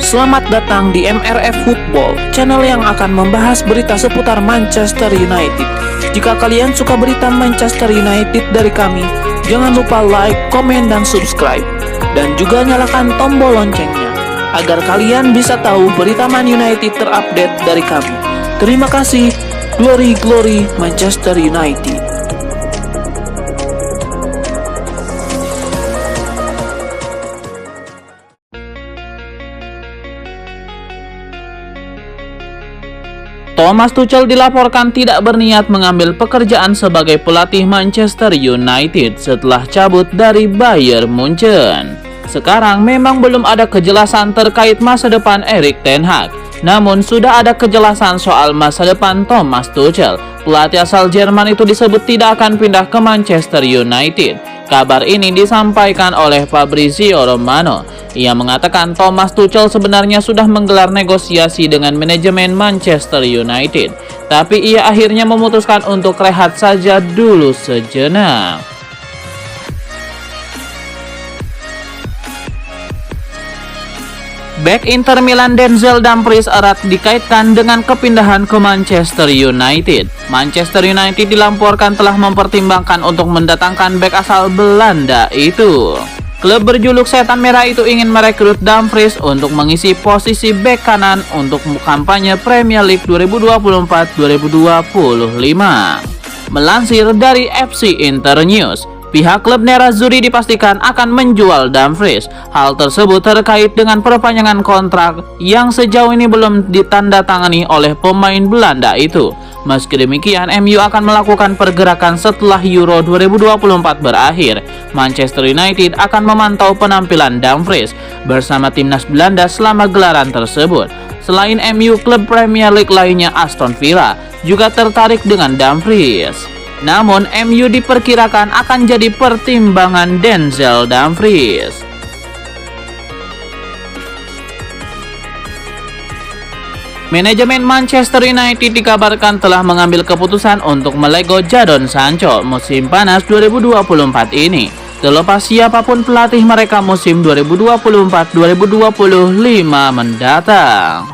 Selamat datang di MRF Football, channel yang akan membahas berita seputar Manchester United. Jika kalian suka berita Manchester United dari kami, jangan lupa like, komen, dan subscribe. Dan juga nyalakan tombol loncengnya, agar kalian bisa tahu berita Man United terupdate dari kami. Terima kasih. Glory, glory Manchester United. Thomas Tuchel dilaporkan tidak berniat mengambil pekerjaan sebagai pelatih Manchester United setelah cabut dari Bayern Munchen. Sekarang memang belum ada kejelasan terkait masa depan Erik ten Hag. Namun sudah ada kejelasan soal masa depan Thomas Tuchel. Pelatih asal Jerman itu disebut tidak akan pindah ke Manchester United. Kabar ini disampaikan oleh Fabrizio Romano. Ia mengatakan Thomas Tuchel sebenarnya sudah menggelar negosiasi dengan manajemen Manchester United, tapi ia akhirnya memutuskan untuk rehat saja dulu sejenak. Bek Inter Milan Denzel Dumfries erat dikaitkan dengan kepindahan ke Manchester United. Manchester United dilaporkan telah mempertimbangkan untuk mendatangkan bek asal Belanda itu. Klub berjuluk Setan Merah itu ingin merekrut Dumfries untuk mengisi posisi bek kanan untuk kampanye Premier League 2024-2025. Melansir dari FC Internews, pihak klub Nerazzurri dipastikan akan menjual Dumfries. Hal tersebut terkait dengan perpanjangan kontrak yang sejauh ini belum ditandatangani oleh pemain Belanda itu. Meski demikian, MU akan melakukan pergerakan setelah Euro 2024 berakhir. Manchester United akan memantau penampilan Dumfries bersama timnas Belanda selama gelaran tersebut. Selain MU, klub Premier League lainnya Aston Villa juga tertarik dengan Dumfries. Namun, MU diperkirakan akan jadi pertimbangan Denzel Dumfries. Manajemen Manchester United dikabarkan telah mengambil keputusan untuk melego Jadon Sancho musim panas 2024 ini. Terlepas siapapun pelatih mereka musim 2024-2025 mendatang.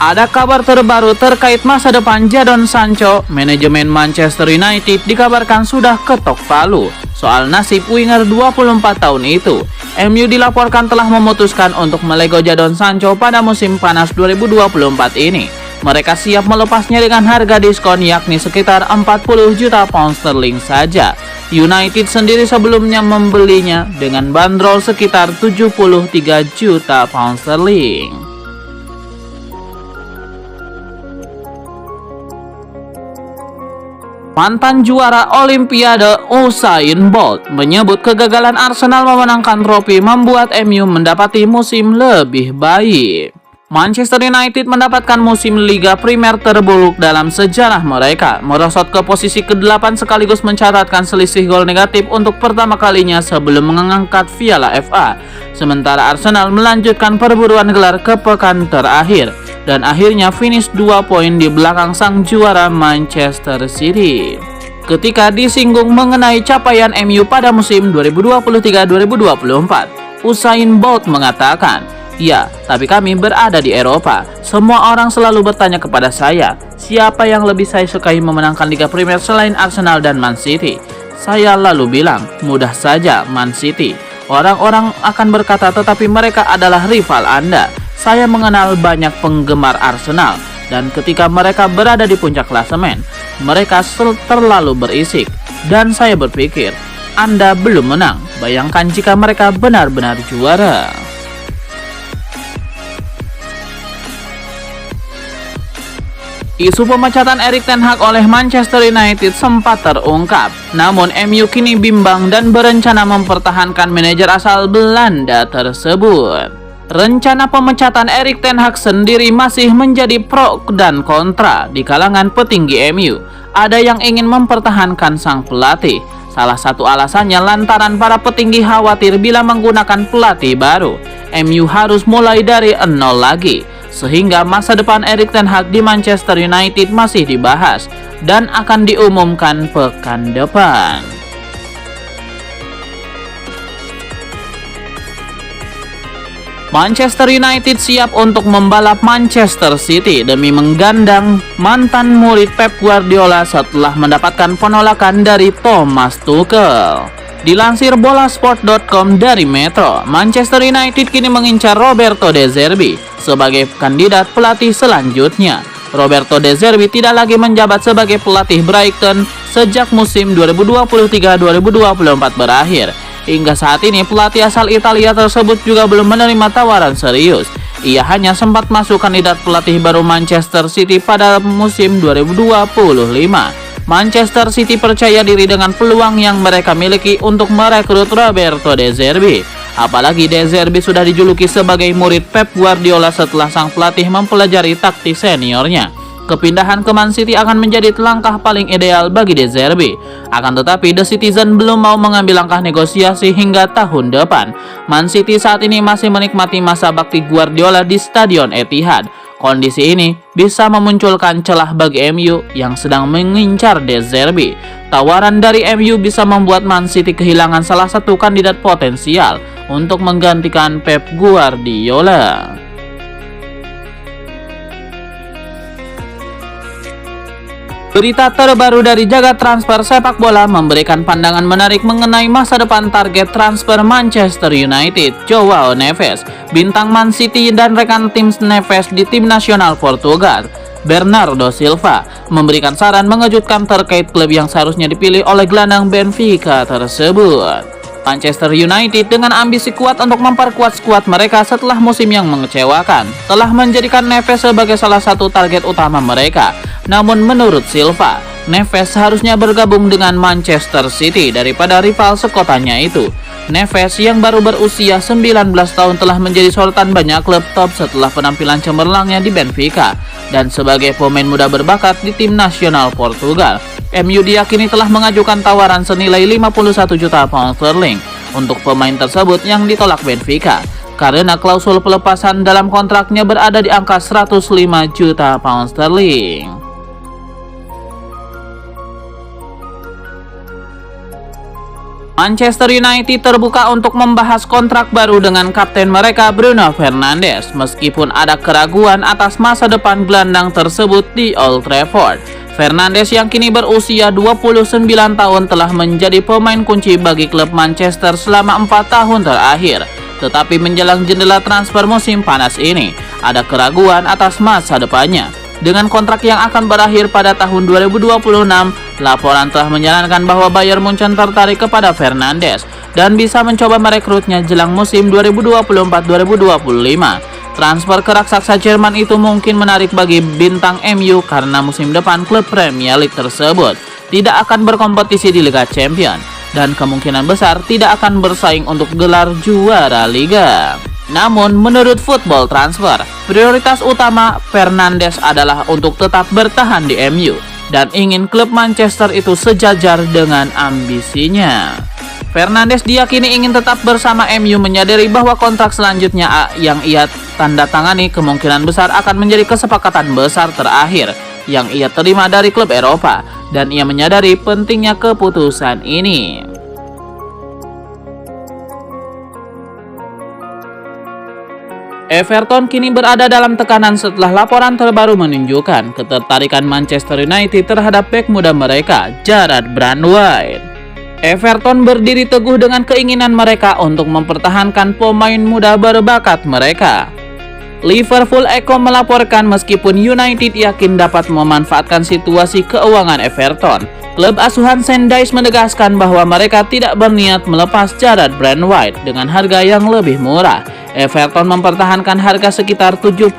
Ada kabar terbaru terkait masa depan Jadon Sancho. Manajemen Manchester United dikabarkan sudah ketok palu soal nasib winger 24 tahun itu. MU dilaporkan telah memutuskan untuk melego Jadon Sancho pada musim panas 2024 ini. Mereka siap melepasnya dengan harga diskon yakni sekitar 40 juta pound sterling saja. United sendiri sebelumnya membelinya dengan bandrol sekitar 73 juta pound sterling. Mantan juara Olimpiade Usain Bolt menyebut kegagalan Arsenal memenangkan trofi membuat MU mendapati musim lebih baik. Manchester United mendapatkan musim Liga Primer terburuk dalam sejarah mereka, merosot ke posisi ke-8 sekaligus mencatatkan selisih gol negatif untuk pertama kalinya sebelum mengangkat Piala FA. Sementara Arsenal melanjutkan perburuan gelar ke pekan terakhir dan akhirnya finish 2 poin di belakang sang juara Manchester City. Ketika disinggung mengenai capaian MU pada musim 2023-2024, Usain Bolt mengatakan, "Ya, tapi kami berada di Eropa. Semua orang selalu bertanya kepada saya, siapa yang lebih saya sukai memenangkan Liga Premier selain Arsenal dan Man City? Saya lalu bilang, mudah saja Man City. Orang-orang akan berkata, tetapi mereka adalah rival Anda. Saya mengenal banyak penggemar Arsenal, dan ketika mereka berada di puncak klasemen, mereka terlalu berisik. Dan saya berpikir, Anda belum menang. Bayangkan jika mereka benar-benar juara." Isu pemecatan Erik ten Hag oleh Manchester United sempat terungkap. Namun MU kini bimbang dan berencana mempertahankan manajer asal Belanda tersebut. Rencana pemecatan Erik ten Hag sendiri masih menjadi pro dan kontra di kalangan petinggi MU. Ada yang ingin mempertahankan sang pelatih. Salah satu alasannya lantaran para petinggi khawatir bila menggunakan pelatih baru, MU harus mulai dari nol lagi. Sehingga masa depan Erik ten Hag di Manchester United masih dibahas dan akan diumumkan pekan depan. Manchester United siap untuk membalap Manchester City demi menggandang mantan murid Pep Guardiola setelah mendapatkan penolakan dari Thomas Tuchel. Dilansir bolasport.com dari Metro, Manchester United kini mengincar Roberto De Zerbi sebagai kandidat pelatih selanjutnya. Roberto De Zerbi tidak lagi menjabat sebagai pelatih Brighton sejak musim 2023-2024 berakhir. Hingga saat ini pelatih asal Italia tersebut juga belum menerima tawaran serius. Ia hanya sempat masuk kandidat pelatih baru Manchester City pada musim 2025. Manchester City percaya diri dengan peluang yang mereka miliki untuk merekrut Roberto De Zerbi. Apalagi De Zerbi sudah dijuluki sebagai murid Pep Guardiola setelah sang pelatih mempelajari taktik seniornya. Kepindahan ke Man City akan menjadi langkah paling ideal bagi De Zerbi. Akan tetapi The Citizen belum mau mengambil langkah negosiasi hingga tahun depan. Man City saat ini masih menikmati masa bakti Guardiola di Stadion Etihad. Kondisi ini bisa memunculkan celah bagi MU yang sedang mengincar De Zerbi. Tawaran dari MU bisa membuat Man City kehilangan salah satu kandidat potensial untuk menggantikan Pep Guardiola. Berita terbaru dari jagat transfer sepak bola memberikan pandangan menarik mengenai masa depan target transfer Manchester United, Joao Neves. Bintang Man City dan rekan tim Neves di tim nasional Portugal, Bernardo Silva, memberikan saran mengejutkan terkait klub yang seharusnya dipilih oleh gelandang Benfica tersebut. Manchester United dengan ambisi kuat untuk memperkuat skuad mereka setelah musim yang mengecewakan telah menjadikan Neves sebagai salah satu target utama mereka. Namun menurut Silva, Neves seharusnya bergabung dengan Manchester City daripada rival sekotanya itu. Neves yang baru berusia 19 tahun telah menjadi sorotan banyak klub top setelah penampilan cemerlangnya di Benfica dan sebagai pemain muda berbakat di tim nasional Portugal. MU diyakini telah mengajukan tawaran senilai 51 juta pound sterling untuk pemain tersebut yang ditolak Benfica karena klausul pelepasan dalam kontraknya berada di angka 105 juta pound sterling. Manchester United terbuka untuk membahas kontrak baru dengan kapten mereka Bruno Fernandes meskipun ada keraguan atas masa depan gelandang tersebut di Old Trafford. Fernandes yang kini berusia 29 tahun telah menjadi pemain kunci bagi klub Manchester selama 4 tahun terakhir. Tetapi menjelang jendela transfer musim panas ini, ada keraguan atas masa depannya. Dengan kontrak yang akan berakhir pada tahun 2026, laporan telah menyarankan bahwa Bayern Munchen tertarik kepada Fernandes dan bisa mencoba merekrutnya jelang musim 2024-2025. Transfer ke raksasa Jerman itu mungkin menarik bagi bintang MU karena musim depan klub Premier League tersebut tidak akan berkompetisi di Liga Champions dan kemungkinan besar tidak akan bersaing untuk gelar juara Liga. Namun menurut Football Transfer, prioritas utama Fernandes adalah untuk tetap bertahan di MU dan ingin klub Manchester itu sejajar dengan ambisinya. Fernandes diyakini ingin tetap bersama MU menyadari bahwa kontrak selanjutnya yang ia tanda tangani kemungkinan besar akan menjadi kesepakatan besar terakhir yang ia terima dari klub Eropa dan ia menyadari pentingnya keputusan ini. Everton kini berada dalam tekanan setelah laporan terbaru menunjukkan ketertarikan Manchester United terhadap bek muda mereka, Jarrad Branthwaite. Everton berdiri teguh dengan keinginan mereka untuk mempertahankan pemain muda berbakat mereka. Liverpool Echo melaporkan meskipun United yakin dapat memanfaatkan situasi keuangan Everton, klub asuhan Sandys menegaskan bahwa mereka tidak berniat melepas Jarrad Branthwaite dengan harga yang lebih murah. Everton mempertahankan harga sekitar 75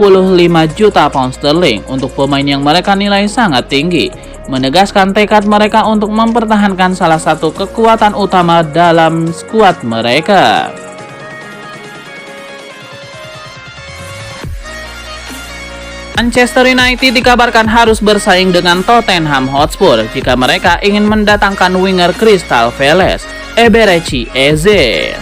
juta pound sterling untuk pemain yang mereka nilai sangat tinggi, menegaskan tekad mereka untuk mempertahankan salah satu kekuatan utama dalam skuad mereka. Manchester United dikabarkan harus bersaing dengan Tottenham Hotspur jika mereka ingin mendatangkan winger Crystal Palace, Eberechi Eze.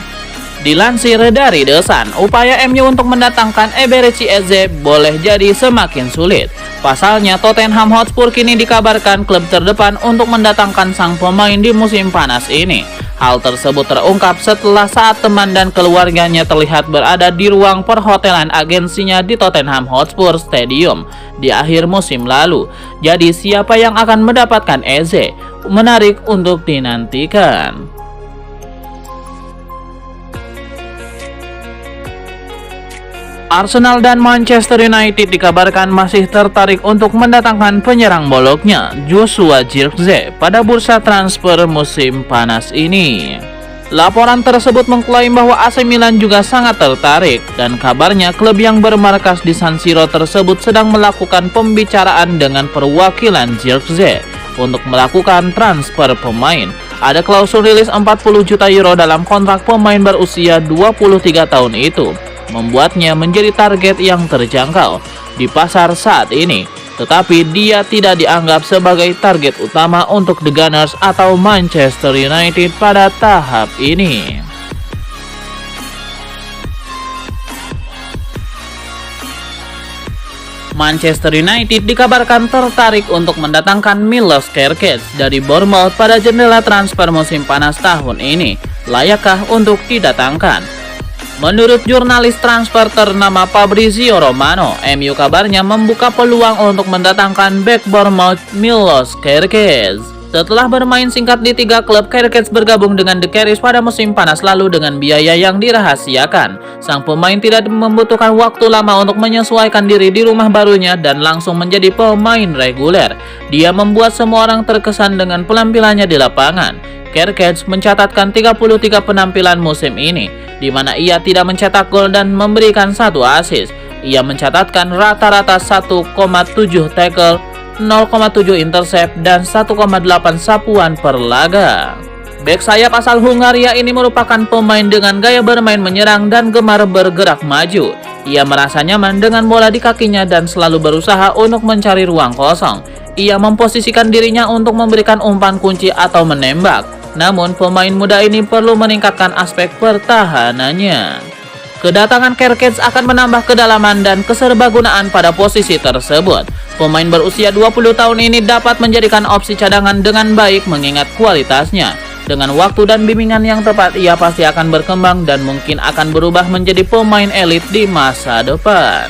Dilansir dari The Sun, upaya MU untuk mendatangkan Eberechi Eze boleh jadi semakin sulit. Pasalnya, Tottenham Hotspur kini dikabarkan klub terdepan untuk mendatangkan sang pemain di musim panas ini. Hal tersebut terungkap setelah saat teman dan keluarganya terlihat berada di ruang perhotelan agensinya di Tottenham Hotspur Stadium di akhir musim lalu. Jadi siapa yang akan mendapatkan Eze? Menarik untuk dinantikan. Arsenal dan Manchester United dikabarkan masih tertarik untuk mendatangkan penyerang boloknya Joshua Zirkzee pada bursa transfer musim panas ini. Laporan tersebut mengklaim bahwa AC Milan juga sangat tertarik dan kabarnya klub yang bermarkas di San Siro tersebut sedang melakukan pembicaraan dengan perwakilan Zirkzee untuk melakukan transfer pemain. Ada klausul rilis 40 juta euro dalam kontrak pemain berusia 23 tahun itu, membuatnya menjadi target yang terjangkau di pasar saat ini. Tetapi dia tidak dianggap sebagai target utama untuk The Gunners atau Manchester United pada tahap ini. Manchester United dikabarkan tertarik untuk mendatangkan Milos Kerkez dari Bournemouth pada jendela transfer musim panas tahun ini. Layakkah untuk didatangkan? Menurut jurnalis transfer ternama Fabrizio Romano, MU kabarnya membuka peluang untuk mendatangkan bek Bournemouth Milos Kerkez. Setelah bermain singkat di 3 klub, Kerkez bergabung dengan The Cherries pada musim panas lalu dengan biaya yang dirahasiakan. Sang pemain tidak membutuhkan waktu lama untuk menyesuaikan diri di rumah barunya dan langsung menjadi pemain reguler. Dia membuat semua orang terkesan dengan penampilannya di lapangan. Kerkez mencatatkan 33 penampilan musim ini, di mana ia tidak mencetak gol dan memberikan 1 assist. Ia mencatatkan rata-rata 1,7 tackle, 0,7 intercept, dan 1,8 sapuan per laga. Bek sayap asal Hungaria ini merupakan pemain dengan gaya bermain menyerang dan gemar bergerak maju. Ia merasa nyaman dengan bola di kakinya dan selalu berusaha untuk mencari ruang kosong. Ia memposisikan dirinya untuk memberikan umpan kunci atau menembak. Namun pemain muda ini perlu meningkatkan aspek pertahanannya. Kedatangan Kerkez akan menambah kedalaman dan keserbagunaan pada posisi tersebut. Pemain berusia 20 tahun ini dapat menjadikan opsi cadangan dengan baik mengingat kualitasnya. Dengan waktu dan bimbingan yang tepat, ia pasti akan berkembang dan mungkin akan berubah menjadi pemain elit di masa depan.